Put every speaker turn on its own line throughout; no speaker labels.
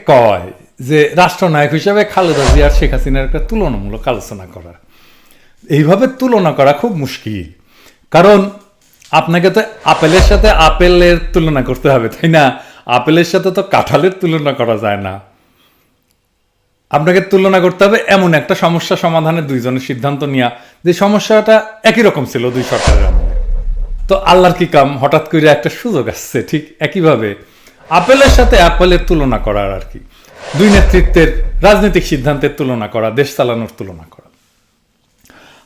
কয় যে রাষ্ট্রনায়ক হিসেবে খালেদা জিয়া আর শেখ হাসিনার একটা তুলনামূলক আলোচনা করা, এইভাবে তুলনা করা খুব মুশকিল। কারণ আপনাকে তো আপেলের সাথে আপেলের তুলনা করতে হবে, তাই না? আপেলের সাথে তো কাঁঠালের তুলনা করা যায় না। আপনাকে তুলনা করতে হবে এমন একটা সমস্যা সমাধানের দুইজনের সিদ্ধান্ত নেওয়া যে সমস্যাটা একই রকম ছিল দুই সরকারের আমলে। তো আল্লাহর কি কাম, হঠাৎ করে একটা সুযোগ আসছে। ঠিক একইভাবে আপেলের সাথে অ্যাপেলের তুলনা করার আর কি, দুই নেতৃত্বের রাজনৈতিক সিদ্ধান্তের তুলনা করা, দেশ চালানোর তুলনা করা।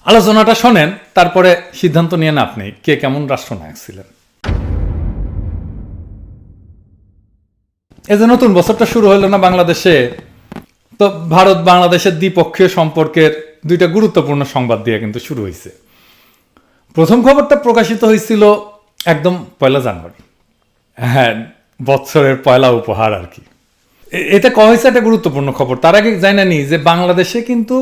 আলোচনাটা শোনেন, তারপরে সিদ্ধান্ত নিয়ে না আপনি কে কেমন রাষ্ট্রনায়ক ছিলেন। এই যে নতুন বছরটা শুরু হলো না বাংলাদেশে, তো ভারত বাংলাদেশের দ্বিপক্ষীয় সম্পর্কের দুইটা গুরুত্বপূর্ণ সংবাদ দিয়ে কিন্তু শুরু হয়েছে। প্রথম খবরটা প্রকাশিত হয়েছিল একদম 1 জানুয়ারি, হ্যাঁ, বছরের পয়লা উপহার আর কি। এটা কয়া হয়েছে একটা গুরুত্বপূর্ণ খবর। তার আগে জানানি যে বাংলাদেশে কিন্তু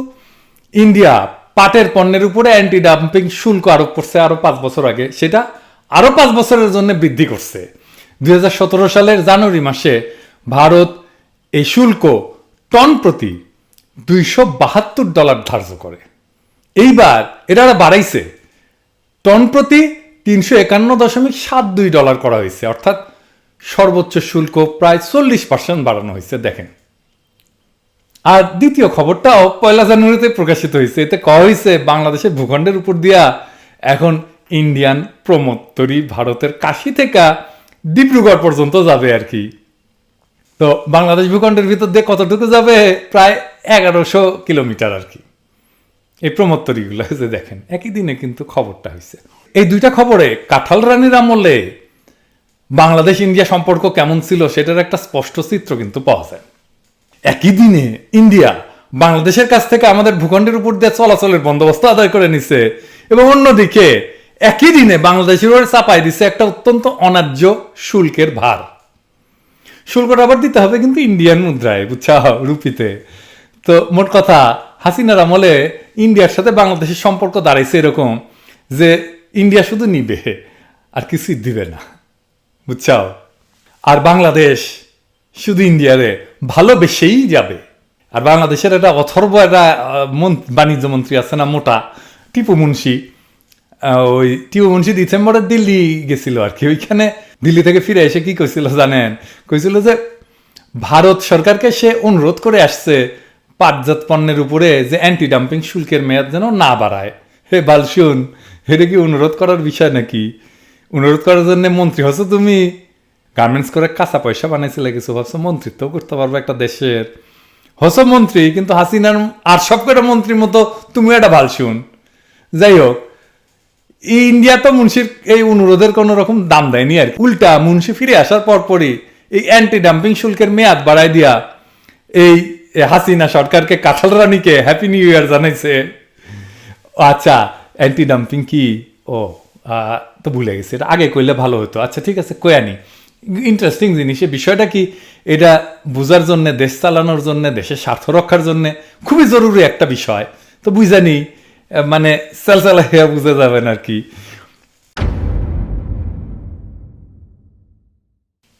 ইন্ডিয়া পাটের পণ্যের উপরে অ্যান্টি ডাম্পিং শুল্ক আরোপ করছে আরো 5 বছর আগে, সেটা আরো 5 বছরের জন্য বৃদ্ধি করছে। 2017 সালের জানুয়ারি মাসে ভারত এই শুল্ক টন প্রতি $272 ধার্য করে। এইবার এটা বাড়াইছে, টন প্রতি $351.72 করা হয়েছে, অর্থাৎ সর্বোচ্চ শুল্ক প্রায় 40% বাড়ানো হয়েছে। দেখেন, আর দ্বিতীয় খবরটাও 1 জানুয়ারিতে প্রকাশিত হয়েছে। এতে কওয়া হয়েছে বাংলাদেশের ভূখণ্ডের উপর দিয়া এখন ইন্ডিয়ান প্রমোত্তরি ভারতের কাশী থেকে ডিব্রুগড় পর্যন্ত যাবে আর কি। তো বাংলাদেশ ভূখণ্ডের ভিতর দিয়ে কতটুকু যাবে? প্রায় 1100 কিলোমিটার আর কি, এই প্রমোত্তরিগুলো। যে দেখেন, একই দিনে কিন্তু খবরটা হয়েছে। এই দুইটা খবরে কাঁঠাল রানীর আমলে বাংলাদেশ ইন্ডিয়া সম্পর্ক কেমন ছিল সেটার একটা স্পষ্ট চিত্র কিন্তু পাওয়া যায়। একই দিনে ইন্ডিয়া বাংলাদেশের কাছ থেকে আমাদের ভূখণ্ডের উপর দিয়ে চলাচলের বন্দোবস্ত আদায় করে নিছে, এবং অন্যদিকে একই দিনে বাংলাদেশের উপর চাপাই দিছে একটা অত্যন্ত অন্যায্য শুল্কের ভার। শুল্কটা আবার দিতে হবে কিন্তু ইন্ডিয়ান মুদ্রায়, বুঝছা, রুপিতে। তো মোট কথা, হাসিনার আমলে ইন্ডিয়ার সাথে বাংলাদেশের সম্পর্ক দাঁড়াইছে এরকম যে ইন্ডিয়া শুধু নিবে আর কিছুই দিবে না, বুঝছাও। আর বাংলাদেশ শুধু ইন্ডিয়ারে ভালোবেসেই যাবে। আর বাংলাদেশের একটা অথর্ব একটা বাণিজ্য মন্ত্রী আছে না, মোটা, টিপু মুন্সি। ওই টিপু মুন্সি ডিসেম্বরে দিল্লি গেছিল আর কি। ওইখানে দিল্লি থেকে ফিরে এসে কি কইছিল জানেন? কইছিল যে ভারত সরকারকে সে অনুরোধ করে আসছে পাটজাত পণ্যের উপরে যে অ্যান্টি ডাম্পিং শুল্কের মেয়াদ যেন না বাড়ায়। হে বালশুন, এটা কি অনুরোধ করার বিষয় নাকি? অনুরোধ করার জন্য মন্ত্রী হচ্ছে তুমি? গার্মেন্টস করে কাঁচা পয়সা বানাইছিলে কিছু, ভাবছো মন্ত্রিত্ব করতে পারবে একটা দেশের? হস মন্ত্রী, কিন্তু হাসিনার আর সব কটা মন্ত্রীর মতো তুমি একটা ভালশুন। যাই হোক, ইন্ডিয়া তো মুন্সির এই অনুরোধের কোন রকম দাম দেয়নি আর কি। উল্টা মুন্সি ফিরে আসার পরপরই এই অ্যান্টি ডাম্পিং শুল্কের মেয়াদ বাড়াই দিয়া এই হাসিনা সরকারকে, কাঁঠাল রানীকে হ্যাপি নিউ ইয়ার জানাইছে। আচ্ছা, অ্যান্টি ডাম্পিং কি? ও তো ভুলে গেছি, এটা আগে কইলে ভালো হতো। আচ্ছা ঠিক আছে, কয়ানি। ইন্টারেস্টিং জিনিস। এই বিষয়টা কি, এটা বোঝার জন্য, দেশ চালানোর জন্য, দেশের স্বার্থ রক্ষার জন্য খুবই জরুরি একটা বিষয়। তো বুঝানি, মানে চালচালা বুঝে যাবেন আর কি।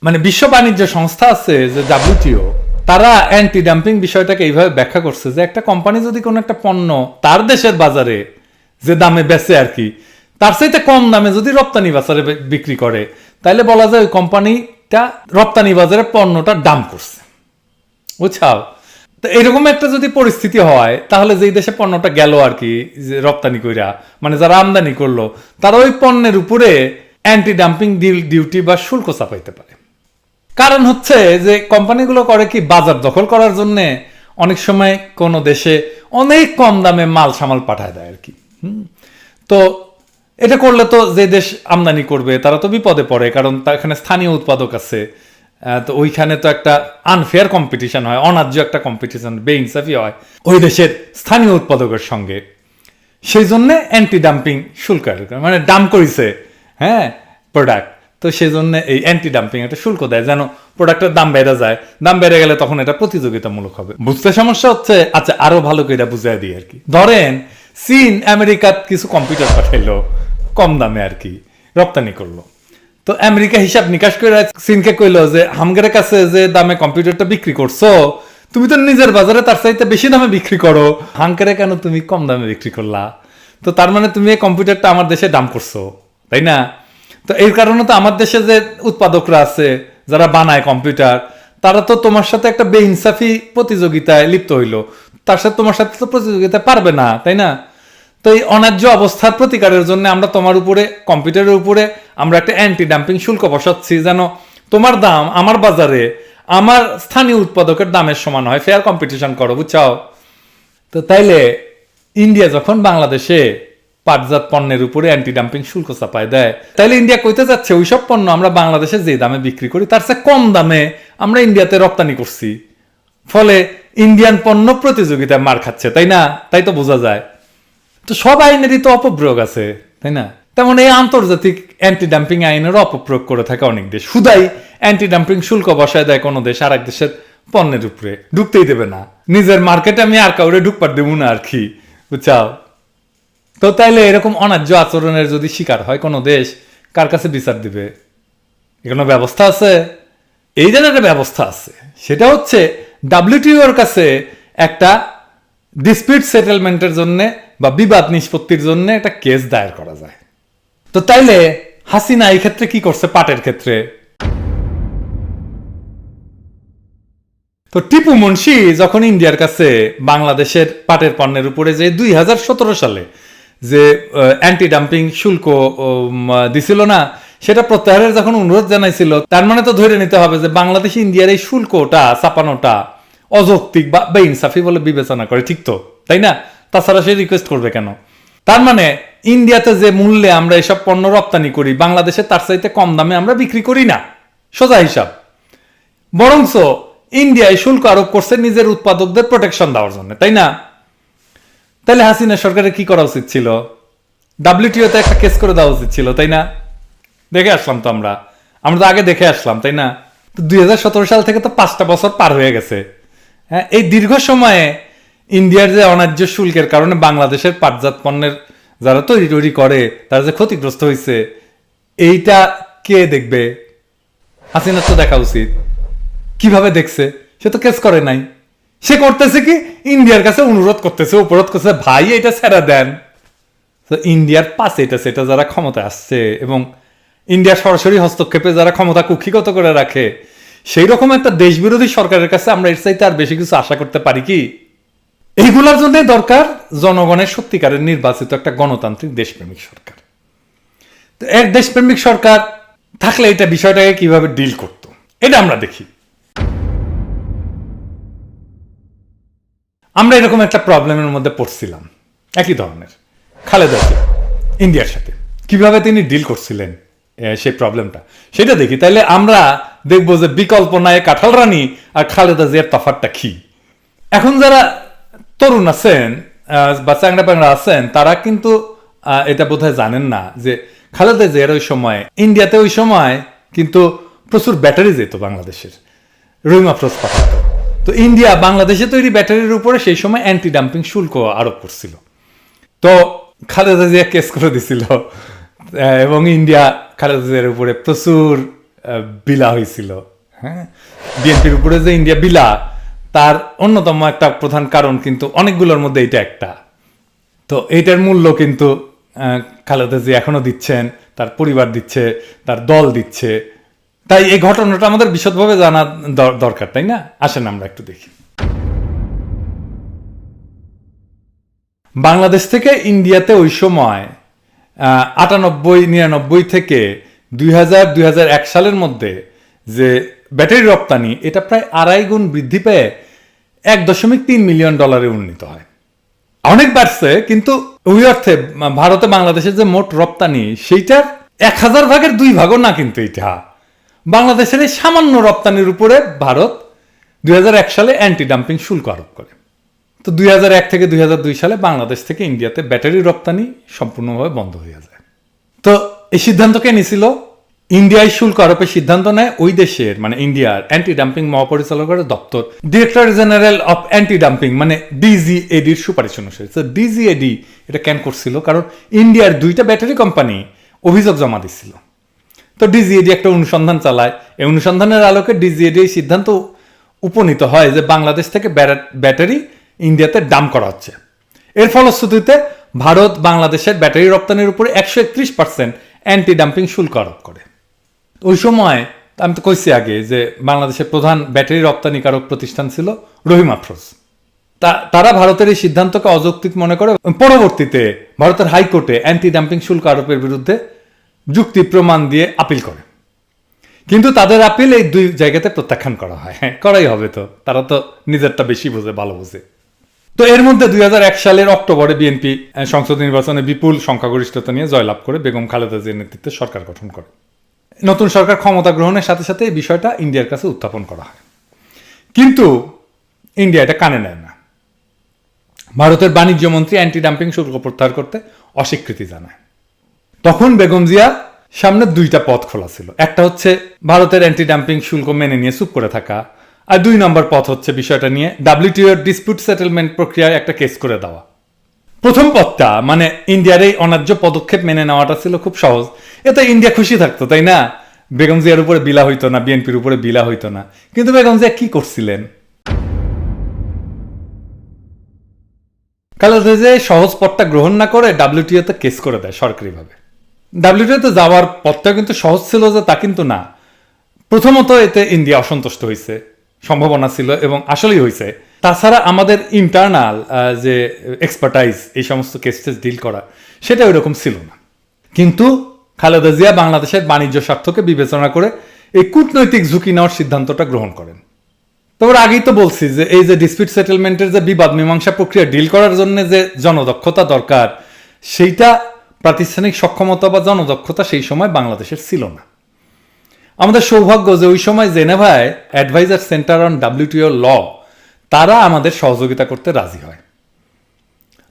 মানে বিশ্ব বাণিজ্য সংস্থা আছে যে WTO, তারা অ্যান্টি ডাম্পিং বিষয়টাকে এইভাবে ব্যাখ্যা করছে যে একটা কোম্পানি যদি কোনো একটা পণ্য তার দেশের বাজারে যে দামে বেচে আর কি, তার চাইতে কম দামে যদি রপ্তানি বাজারে বিক্রি করে, তাহলে বলা যায় ওই কোম্পানিটা রপ্তানি বাজারে পণ্যটা ডাম্প করছে, বুঝছাও। তো এরকম একটা যদি পরিস্থিতি হয়, তাহলে যেই দেশে পণ্যটা গেল আর কি, যে রপ্তানি কইরা, মানে যারা আমদানি করলো, তারা ওই পণ্যের উপরে অ্যান্টি ডাম্পিং ডিউটি বা শুল্ক চাপাইতে পারে। কারণ হচ্ছে যে কোম্পানিগুলো করে কি, বাজার দখল করার জন্য অনেক সময় কোনো দেশে অনেক কম দামে মাল সামাল পাঠায় দেয় আর কি। তো এটা করলে তো যে দেশ আমদানি করবে তারা তো বিপদে পড়ে, কারণ এখানে স্থানীয় উৎপাদক আছে। তো ওইখানে তো একটা আনফেয়ার কম্পিটিশন হয়, অন্যায্য একটা কম্পিটিশন, বেইনসাফি হয় ওই দেশের স্থানীয় উৎপাদকের সঙ্গে। সেই জন্যে অ্যান্টি ডাম্পিং শুল্ক, মানে ডাম্প করেছে, হ্যাঁ, প্রোডাক্ট, তো সেই জন্য এই অ্যান্টি ডাম্পিং একটা শুল্ক দেয়, যেন প্রোডাক্টের দাম বেড়ে যায়। দাম বেড়ে গেলে তখন এটা প্রতিযোগিতামূলক হবে। বুঝতে সমস্যা হচ্ছে? আচ্ছা, আরো ভালো করে এটা বুঝাই দিই আর কি। ধরেন চীন আমেরিকাত কিছু কম্পিউটার পাঠাইলো কম দামে আর কি, রপ্তানি করলো। তো তো আমেরিকা হিসাব নিকাশ করে চীনকে কইলো যে হামগের কাছে যে দামে কম্পিউটারটা বিক্রি করছো, তুমি তো নিজের বাজারে তার চাইতে বেশি দামে বিক্রি করো, হাঙ্কারে কেন তুমি কম দামে বিক্রি করলা? তো তার মানে তুমি এই কম্পিউটারটা আমার দেশে দাম করছো, তাই না? তো এই কারণে তো আমার দেশে যে উৎপাদকরা আছে যারা বানায় কম্পিউটার, তারা তো তোমার সাথে একটা বেইনসাফি প্রতিযোগিতায় লিপ্ত হইলো, তার সাথে তোমার সাথে তো প্রতিযোগিতা পারবে না, তাই না? তো এই অন্যায্য অবস্থার প্রতিকারের জন্য আমরা তোমার উপরে, কম্পিউটারের উপরে আমরা একটা অ্যান্টি ডাম্পিং শুল্ক বসাচ্ছি, যেন তোমার দাম আমার বাজারে আমার স্থানীয় উৎপাদকের দামের সমান হয়, ফেয়ার কম্পিটিশন করো, বুঝছাও? তো তাইলে ইন্ডিয়া যখন বাংলাদেশে পাটজাত পণ্যের উপরে অ্যান্টি ডাম্পিং শুল্ক চাপায় দেয়, তাইলে ইন্ডিয়া কইতে যাচ্ছে ওইসব পণ্য আমরা বাংলাদেশে যে দামে বিক্রি করি তার চেয়ে কম দামে আমরা ইন্ডিয়াতে রপ্তানি করছি, ফলে ইন্ডিয়ান পণ্য প্রতিযোগিতায় মার খাচ্ছে, তাই না? তাই তো বোঝা যায়। তো সব আইনেরই তো অপপ্রয়োগ আছে, তাই না? তেমন এই আন্তর্জাতিক অ্যান্টি ডাম্পিং আইনের অপপ্রয়োগ করে থাকে অনেক দেশ। শুধাই অ্যান্টি ডাম্পিং শুল্ক বসায় দেয় কোনো দেশ আর এক দেশের পণ্যের উপরে, ঢুকতেই দেবে না। নিজের মার্কেটে আমি আর কাউরে ঢুকপার দেবো না আর কি, বুঝছাও? তো তাইলে এরকম অন্যায্য আচরণের যদি শিকার হয় কোনো দেশ, কার কাছে বিচার দিবে? এখানে ব্যবস্থা আছে, এই জন্য একটা ব্যবস্থা আছে, সেটা হচ্ছে WTO-র কাছে একটা ডিসপিউট সেটেলমেন্টের জন্য বা বিবাদ নিষ্পত্তির জন্য একটা কেস দায়ের করা যায়। তো তাইলে হাসিনা এই ক্ষেত্রে কি করছে পাটের ক্ষেত্রে? তো টিপু মুন্সি যখন ইন্ডিয়ার কাছে বাংলাদেশের পাটের পণ্যের উপরে যে 2017 সালে যে অ্যান্টি ডাম্পিং শুল্ক দিছিল না, সেটা প্রত্যাহারের যখন অনুরোধ জানাইছিল, তার মানে তো ধরে নিতে হবে যে বাংলাদেশ ইন্ডিয়ার এই শুল্কটা চাপানোটা অযৌক্তিক বা বেইনসাফি বলে বিবেচনা করে, ঠিক তো, তাই না? তাছাড়া সে রিকোয়েস্ট করবে কেন? তার মানে ইন্ডিয়াতে যে মূল্যে আমরা এসব পণ্য রপ্তানি করি, বাংলাদেশে তার চাইতে কম দামে আমরা বিক্রি করি না, সোজা হিসাব। বরঞ্চ ইন্ডিয়ায় শুল্ক আরোপ করছে নিজের উৎপাদকদের প্রোটেকশন দেওয়ার জন্য, তাই না? তাহলে হাসিনা সরকারের কি করা উচিত ছিল? WTO-তে একটা কেস করে দেওয়া উচিত ছিল, তাই না? দেখে আসলাম তো আমরা তো আগে দেখে আসলাম, তাই না? তো 2017 সাল থেকে তো 5টা বছর পার হয়ে গেছে। হ্যাঁ, এই দীর্ঘ সময়ে ইন্ডিয়ার যে অন্যায্য শুল্কের কারণে বাংলাদেশের পাটজাত পণ্যের যারা তৈরি করে তারা যে ক্ষতিগ্রস্ত হয়েছে, এইটা কে দেখবে? হাসিনার তো দেখা উচিত। কিভাবে দেখছে? সে তো কেস করে নাই। সে করতেছে কি, ইন্ডিয়ার কাছে অনুরোধ করতেছে, উপরোধ করছে, ভাই এটা ছেড়ে দেন। তো ইন্ডিয়ার পাশে এটা সেটা যারা ক্ষমতা আসছে এবং ইন্ডিয়ার সরাসরি হস্তক্ষেপে যারা ক্ষমতা কুক্ষিগত করে রাখে, সেই রকম একটা দেশবিরোধী সরকারের কাছে আমরা এর চাইতে আর বেশি কিছু আশা করতে পারি কি? এইগুলোর জন্য দরকার জনগণের সত্যিকারের নির্বাচিত একটা গণতান্ত্রিক দেশপ্রেমিক সরকার। তো এক দেশপ্রেমিক সরকার থাকলে এটা বিষয়টাকে কিভাবে ডিল করত, এটা আমরা দেখি। আমরা এরকম একটা প্রবলেমের মধ্যে পড়ছিলাম, একই ধরনের। খালেদা জিয়া ইন্ডিয়ার সাথে কিভাবে তিনি ডিল করছিলেন সেই প্রবলেমটা, সেটা দেখি। তাইলে আমরা দেখবো যে বিকল্প নাই কাঁঠাল রানী আর খালেদা জিয়ার তফাৎটা কি। এখন যারা তরুণ আছেন বা চ্যাংড়া প্যাংড়া আছেন, তারা কিন্তু এটা বোধহয় জানেন না যে খালেদা জিয়ার ওই সময় ইন্ডিয়াতে ওই সময় কিন্তু প্রচুর ব্যাটারি যেত বাংলাদেশের, রুইম আফরোজ পাঠাতো। তো ইন্ডিয়া বাংলাদেশে তৈরি ব্যাটারির উপরে সেই সময় অ্যান্টি ডাম্পিং শুল্ক আরোপ করছিল। তো খালেদা জিয়া কেস করে দিছিল এবং ইন্ডিয়া খালেদা জিয়ার উপরে প্রচুর বিলা হয়েছিল। হ্যাঁ, বিএনপির উপরে যে ইন্ডিয়া বিলা, তার অন্যতম একটা প্রধান কারণ কিন্তু অনেকগুলোর মধ্যে এটা একটা। তো এইটার মূল্য কিন্তু খালেদা জিয়া এখনো দিচ্ছেন, তার পরিবার দিচ্ছে, তার দল দিচ্ছে। তাই এই ঘটনাটা আমাদের বিশদভাবে জানা দরকার, তাই না? আসেন আমরা একটু দেখি। বাংলাদেশ থেকে ইন্ডিয়াতে ওই সময় 98-99 থেকে 2000-2001 সালের মধ্যে যে ব্যাটারি রপ্তানি, এটা প্রায় 2.5 গুণ বৃদ্ধি পেয়ে $1.3 মিলিয়ন উন্নীত হয়। অনেক বাড়ছে, কিন্তু ওই অর্থে ভারতে বাংলাদেশের যে মোট রপ্তানি, সেইটার 1000 ভাগের 2 ভাগও না। কিন্তু এটা বাংলাদেশের এই সামান্য রপ্তানির উপরে ভারত 2001 সালে অ্যান্টি ডাম্পিং শুল্ক আরোপ করে। তো 2001 থেকে 2002 সালে বাংলাদেশ থেকে ইন্ডিয়াতে ব্যাটারি রপ্তানি সম্পূর্ণভাবে বন্ধ হয়ে যায়। তো এই সিদ্ধান্ত কে নিয়েছিল? ইন্ডিয়ায় শুল্ক আরোপের সিদ্ধান্ত নেয় ওই দেশের, মানে ইন্ডিয়ার অ্যান্টি ডাম্পিং মহাপরিচালকের দপ্তর, director general of anti dumping, মানে DGADর সুপারিশ অনুসারে। তো DGAD এটা কেন করছিল? কারণ ইন্ডিয়ার 2টা ব্যাটারি কোম্পানি অভিযোগ জমা দিচ্ছিল। তো ডিজিএডি একটা অনুসন্ধান চালায়। এই অনুসন্ধানের আলোকে ডিজিএডি এই সিদ্ধান্ত উপনীত হয় যে বাংলাদেশ থেকে ব্যাটারি ইন্ডিয়াতে ডাম্প করা হচ্ছে। এর ফলশ্রুতিতে ভারত বাংলাদেশের ব্যাটারি রপ্তানির উপরে 131% অ্যান্টি ডাম্পিং শুল্ক আরোপ করে। ওই সময় আমি তো কইছি আগে যে বাংলাদেশের প্রধান ব্যাটারি রপ্তানিকারক প্রতিষ্ঠান ছিল রহিম আফরোজ। তারা ভারতের এই সিদ্ধান্তকে অযৌক্তিক মনে করে পরবর্তীতে ভারতের হাইকোর্টে অ্যান্টি ডাম্পিং শুল্ক আরোপের বিরুদ্ধে যুক্তি প্রমাণ দিয়ে আপিল করে। কিন্তু তাদের আপিল এই দুই জায়গাতে প্রত্যাখ্যান করা হয়। হ্যাঁ, করাই হবে, তো তারা তো নিজেরটা বেশি বোঝে, ভালো বোঝে। তো এর মধ্যে 2001 সালের অক্টোবরে বিএনপি সংসদ নির্বাচনে বিপুল সংখ্যাগরিষ্ঠতা নিয়ে জয়লাভ করে বেগম খালেদা জিয়ার নেতৃত্বে সরকার গঠন করে। নতুন সরকার ক্ষমতা গ্রহণের সাথে সাথে এই বিষয়টা ইন্ডিয়ার কাছে উত্থাপন করা হয়, কিন্তু ইন্ডিয়া এটা কানে নেয় না। ভারতের বাণিজ্য মন্ত্রী অ্যান্টি ডাম্পিং শুল্ক প্রত্যাহার করতে অস্বীকৃতি জানায়। তখন বেগম জিয়া সামনে দুইটা পথ খোলা ছিল। একটা হচ্ছে ভারতের অ্যান্টি ডাম্পিং শুল্ক মেনে নিয়ে চুপ করে থাকা, আর 2 নম্বর পথ হচ্ছে বিষয়টা নিয়ে WTO ডিসপিউট সেটেলমেন্ট প্রক্রিয়ায় একটা কেস করে দেওয়া। প্রথম পথটা মানে ইন্ডিয়ার এই অন্যায্য পদক্ষেপ মেনে নেওয়াটা ছিল খুব সহজ। এতে ইন্ডিয়া খুশি থাকতো, তাই না? বেগম জিয়ার উপরে বিলা হইতো না, বিএনপির উপরে বিলা হইতো না। কিন্তু বেগম জিয়া কি করছিলেন? খালেদা জিয়া সহজ পথটা গ্রহণ না করে WTO তে কেস করে দেয় সরকারিভাবে। WTO তে যাওয়ার পথটা কিন্তু সহজ ছিল যে তা কিন্তু না। প্রথমত এতে ইন্ডিয়া অসন্তুষ্ট হয়েছে, সম্ভাবনা ছিল এবং আসলেই হয়েছে। তাছাড়া আমাদের ইন্টারনাল যে এক্সপার্টাইজ এই সমস্ত কেসেস ডিল করা, সেটা ওইরকম ছিল না। কিন্তু খালেদা জিয়া বাংলাদেশের বাণিজ্য স্বার্থকে বিবেচনা করে এই কূটনৈতিক ঝুঁকি নেওয়ার সিদ্ধান্তটা গ্রহণ করেন। তবে আগেই তো বলছি যে এই যে ডিসপিউট সেটেলমেন্টের যে বিবাদ মীমাংসা প্রক্রিয়া ডিল করার জন্য যে জনদক্ষতা দরকার, সেইটা প্রাতিষ্ঠানিক সক্ষমতা বা জনদক্ষতা সেই সময় বাংলাদেশের ছিল না। আমাদের সৌভাগ্য যে ওই সময় জেনেভায় অ্যাডভাইজার সেন্টার অন WTO ল তারা আমাদের সহযোগিতা করতে রাজি হয়।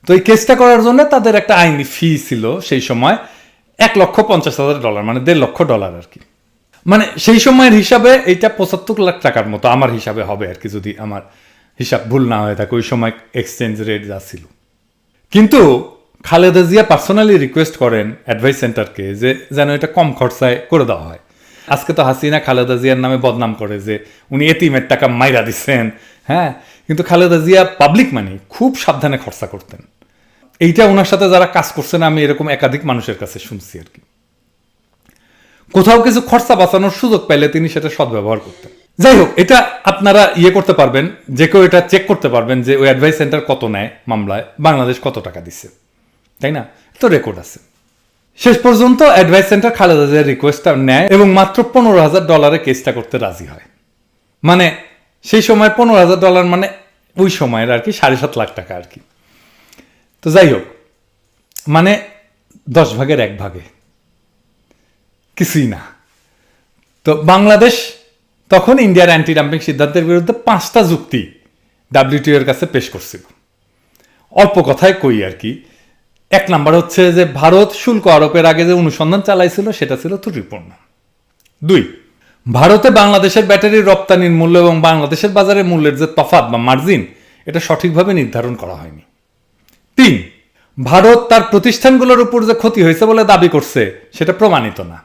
তো এই কেসটা করার জন্য তাদের একটা আইনি ফি ছিল সেই সময় $1,50,000, মানে $1.5 লক্ষ আর কি। মানে সেই সময়ের হিসাবে এইটা 75 লাখ টাকার মতো আমার হিসাবে হবে আর কি, যদি আমার হিসাব ভুল না হয়ে থাকে। ওই সময় এক্সচেঞ্জ রেট যা ছিল। কিন্তু খালেদা জিয়া পার্সোনালি রিকোয়েস্ট করেন অ্যাডভাইস সেন্টারকে যে যেন এটা কম খরচায় করে দেওয়া হয়। আজকে তো হাসিনা খালেদা জিয়ার নামে বদনাম করে যে উনি এতিমের টাকা মাইরা দিচ্ছেন, হ্যাঁ, কিন্তু খালেদা জিয়া পাবলিক মানি খুব সাবধানে খরচা করতেন। এইটা ওনার সাথে যারা কাজ করছেন আমি এরকম একাধিক মানুষের কাছে শুনছি আর কি। কোথাও কিছু খরচা বাঁচানোর সুযোগ পাইলে তিনি সেটা সদ্ব্যবহার করতেন। যাই হোক, এটা আপনারা করতে পারবেন, যে কেউ এটা চেক করতে পারবেন যে ওই অ্যাডভাইস সেন্টার কত নেয় মামলায়, বাংলাদেশ কত টাকা দিচ্ছে, তাই না? তো রেকর্ড আছে। শেষ পর্যন্ত অ্যাডভাইস সেন্টার খালেদা জিয়ার রিকোয়েস্টটা নেয় এবং মাত্র $15,000 কেসটা করতে রাজি হয়। মানে সেই সময় $15,000 মানে ওই সময়ের আর কি 7.5 লাখ টাকা আর কি। তো যাই হোক, মানে 10 ভাগের 1 ভাগে কিছুই না। তো বাংলাদেশ তখন ইন্ডিয়ার অ্যান্টি ডাম্পিং সিদ্ধান্তের বিরুদ্ধে 5টা যুক্তি WTO এর কাছে পেশ করছিল। অল্প কথায় কই আর কি। 1 নাম্বার হচ্ছে যে ভারত শুল্ক আরোপের আগে যে অনুসন্ধান চালাইছিল সেটা ছিল ত্রুটিপূর্ণ। 2, ভারতে বাংলাদেশের ব্যাটারির রপ্তানির মূল্য এবং বাংলাদেশের বাজারের মূল্যের যে তফাৎ বা মার্জিন, এটা সঠিকভাবে নির্ধারণ করা হয়নি। 3, ভারত তার প্রতিষ্ঠানগুলোর উপর যে ক্ষতি হয়েছে বলে দাবি করছে সেটা প্রমাণিত না।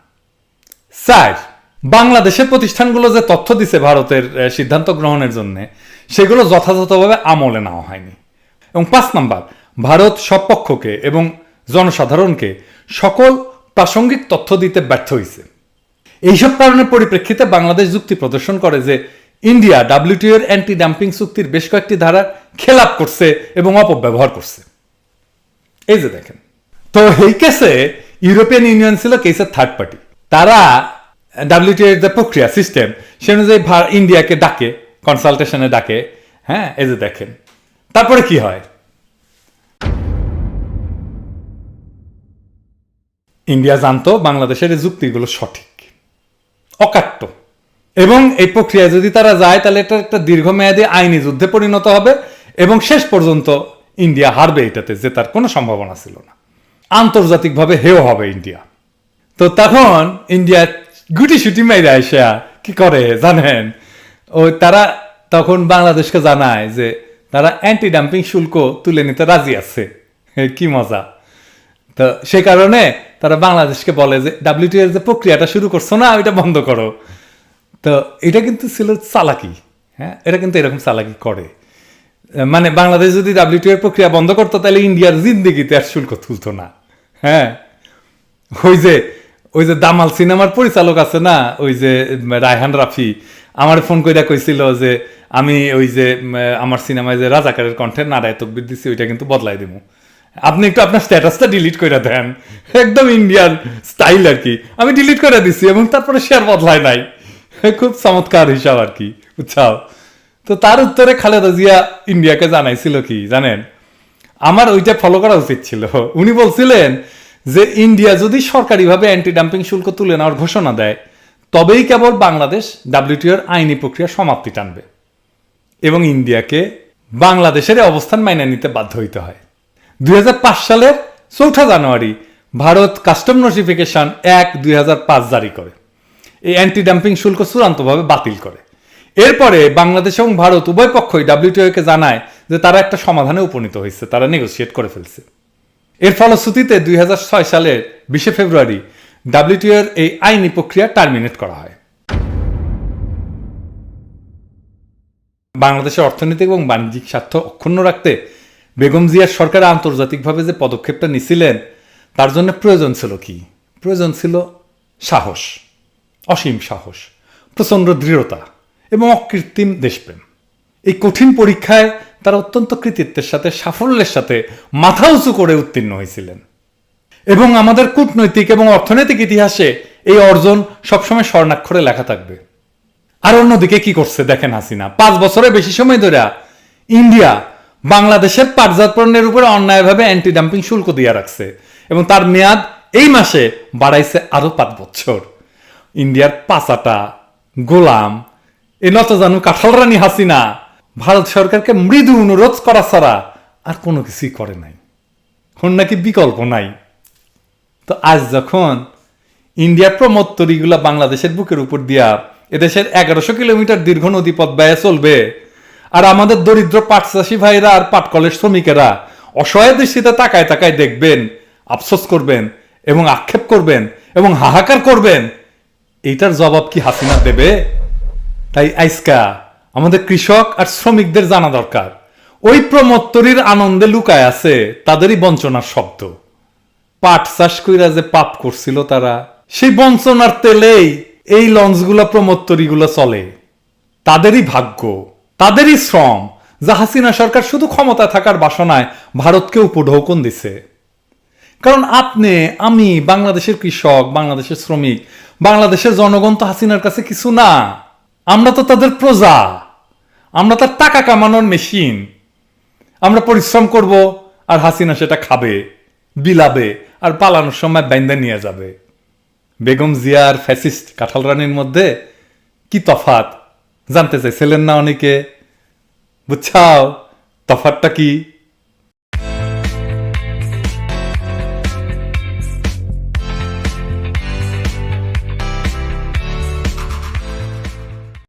4, বাংলাদেশের প্রতিষ্ঠানগুলো যে তথ্য দিছে ভারতের সিদ্ধান্ত গ্রহণের জন্য, সেগুলো যথাযথভাবে আমলে নেওয়া হয়নি। এবং 5 নাম্বার, ভারত সব পক্ষকে এবং জনসাধারণকে সকল প্রাসঙ্গিক তথ্য দিতে ব্যর্থ হয়েছে। এইসব কারণের পরিপ্রেক্ষিতে বাংলাদেশ যুক্তি প্রদর্শন করে যে ইন্ডিয়া WTO এর অ্যান্টি ডাম্পিং চুক্তির বেশ কয়েকটি ধারার খেলাপ করছে এবং অপব্যবহার করছে। এই যে দেখেন, তো এই কেসে ইউরোপিয়ান ইউনিয়ন ছিল কেসের থার্ড পার্টি। তারা WTO এর যে প্রক্রিয়া সিস্টেম সে অনুযায়ী ইন্ডিয়াকে ডাকে, কনসালটেশনে ডাকে। হ্যাঁ, এই যে দেখেন, তারপরে কি হয়, ইন্ডিয়া জানতো বাংলাদেশের এই যুক্তিগুলো সঠিক, অকাট্য, এবং এই প্রক্রিয়ায় যদি তারা যায় তাহলে এটা একটা দীর্ঘমেয়াদী আইনি যুদ্ধে পরিণত হবে এবং শেষ পর্যন্ত ইন্ডিয়া হারবে, এটাতে জেতার কোনো সম্ভাবনা ছিল না। আন্তর্জাতিকভাবে হেয় হবে ইন্ডিয়া। তো তখন ইন্ডিয়া গুটি সুটি মেরে আসা কি করে জানেন, তারা তখন বাংলাদেশকে জানায় যে তারা অ্যান্টি ডাম্পিং শুল্ক তুলে নিতে রাজি আছে। কি মজা! তো সে কারণে তারা বাংলাদেশকে বলে যে ডাব্লিউটিও এর যে প্রক্রিয়াটা শুরু করছো না ওইটা বন্ধ করো। তো এটা কিন্তু ছিল চালাকি। হ্যাঁ, এটা কিন্তু এরকম চালাকি করে, মানে বাংলাদেশ যদি ডাব্লিউটিও এর প্রক্রিয়া বন্ধ করতো তাহলে ইন্ডিয়ার জিন্দিগিতে আর শুল্ক তুলতো না। হ্যাঁ, ওই যে দামাল সিনেমার পরিচালক আছে না, ওই যে রায়হান রাফি, আমার ফোন কইরা কইছিল যে আমি ওই যে আমার সিনেমায় যে রাজাকারের কণ্ঠে নারায় তকবির দিচ্ছি ওইটা কিন্তু বদলাই দিব, আপনি একটু আপনার স্ট্যাটাসটা ডিলিট করে দেন। একদম ইন্ডিয়ান স্টাইল আর কি। আমি ডিলিট করে দিছি এবং তারপরে শেয়ার বদলায় নাই। খুব চমৎকার হিসাব আর কি, বুঝছাও। তো তার উত্তরে খালেদা জিয়া ইন্ডিয়াকে জানাইছিল কি জানেন, আমার ওইটা ফলো করা উচিত ছিল। উনি বলছিলেন যে ইন্ডিয়া যদি সরকারিভাবে অ্যান্টি ডাম্পিং শুল্ক তুলে নেওয়ার ঘোষণা দেয় তবেই কেবল বাংলাদেশ ডাব্লিউটিওর আইনি প্রক্রিয়া সমাপ্তি টানবে এবং ইন্ডিয়াকে বাংলাদেশের অবস্থান মাইনে নিতে বাধ্য হইতে হয়। 2005 সালের 4 জানুয়ারি ভারত কাস্টম নোটিফিকেশন 1/2005 জারি করে এই অ্যান্টি ডাম্পিং শুল্ক চূড়ান্তভাবে বাতিল করে। এরপরে বাংলাদেশ এবং ভারত উভয় পক্ষই ডাব্লিউটিওকে জানায় যে তারা একটা সমাধানে উপনীত হয়েছে, তারা নেগোসিয়েট করে ফেলছে। এর ফলশ্রুতিতে 2006 সালের 20 ফেব্রুয়ারি ডাব্লিউটিওর এই আইনি প্রক্রিয়া টার্মিনেট করা হয়। বাংলাদেশের অর্থনৈতিক এবং বাণিজ্যিক স্বার্থ অক্ষুণ্ণ রাখতে বেগম জিয়ার সরকার আন্তর্জাতিকভাবে যে পদক্ষেপটা নিছিলেন তার জন্য প্রয়োজন ছিল কি? প্রয়োজন ছিল সাহস, অসীম সাহস, প্রচণ্ড দৃঢ়তা এবং অকৃত্রিম দেশপ্রেম। এই কঠিন পরীক্ষায় তারা অত্যন্ত কৃতিত্বের সাথে, সাফল্যের সাথে মাথা উঁচু করে উত্তীর্ণ হয়েছিলেন এবং আমাদের কূটনৈতিক এবং অর্থনৈতিক ইতিহাসে এই অর্জন সবসময় স্বর্ণাক্ষরে লেখা থাকবে। আর অন্যদিকে কি করছে দেখেন হাসিনা, 5 বছরের বেশি সময় ধরে ইন্ডিয়া বাংলাদেশের পাটজাত পণ্যের উপরে অন্যায়ভাবে অ্যান্টি ডাম্পিং শুল্ক দিয়ে রাখছে এবং তার মেয়াদ এই মাসে বাড়াইছে আরো 5 বছর। ইন্ডিয়ার পাচাটা গোলাম এ নতজানু কাঁঠাল রানী হাসিনা ভারত সরকারকে মৃদু অনুরোধ করা ছাড়া আর কোনো কিছুই করে নাই, কোন নাকি বিকল্প নাই। তো আজ যখন ইন্ডিয়ার প্রমোত্তরীগুলা বাংলাদেশের বুকের উপর দিয়া এদেশের 1100 কিলোমিটার দীর্ঘ নদীপথ ব্যয়ে চলবে আর আমাদের দরিদ্র পাট চাষী ভাইরা আর পাটকলের শ্রমিকেরা অসহায় দৃষ্টিতে তাকায় তাকায় দেখবেন, আফসোস করবেন এবং আক্ষেপ করবেন এবং হাহাকার করবেন, এইটার জবাব কি হাসিনা দেবে? তাই আজকা আমাদের কৃষক আর শ্রমিকদের জানা দরকার ওই প্রমোত্তরীর আনন্দে লুকায় আছে তাদেরই বঞ্চনার শব্দ। পাট চাষ কইরা যে পাপ করছিল তারা, সেই বঞ্চনার তেলেই এই লঞ্চগুলা প্রমোত্তরীগুলো চলে। তাদেরই ভাগ্য, তাদেরই শ্রম যা হাসিনা সরকার শুধু ক্ষমতা থাকার বাসনায় ভারতকে উপঢৌকন দিছে। কারণ আপনি, আমি, বাংলাদেশের কৃষক, বাংলাদেশের শ্রমিক, বাংলাদেশের জনগণ তো হাসিনার কাছে কিছু না। আমরা তো তাদের প্রজা, আমরা তার টাকা কামানোর মেশিন। আমরা পরিশ্রম করব আর হাসিনা সেটা খাবে, বিলাবে আর পালানোর সময় বাইন্দা নিয়ে যাবে। বেগম জিয়া আর ফ্যাসিস্ট কাঁঠাল রানীর মধ্যে কি তফাৎ জানতে চাইছিলেন না অনেকে? বুঝছাও তফাৎটা কি?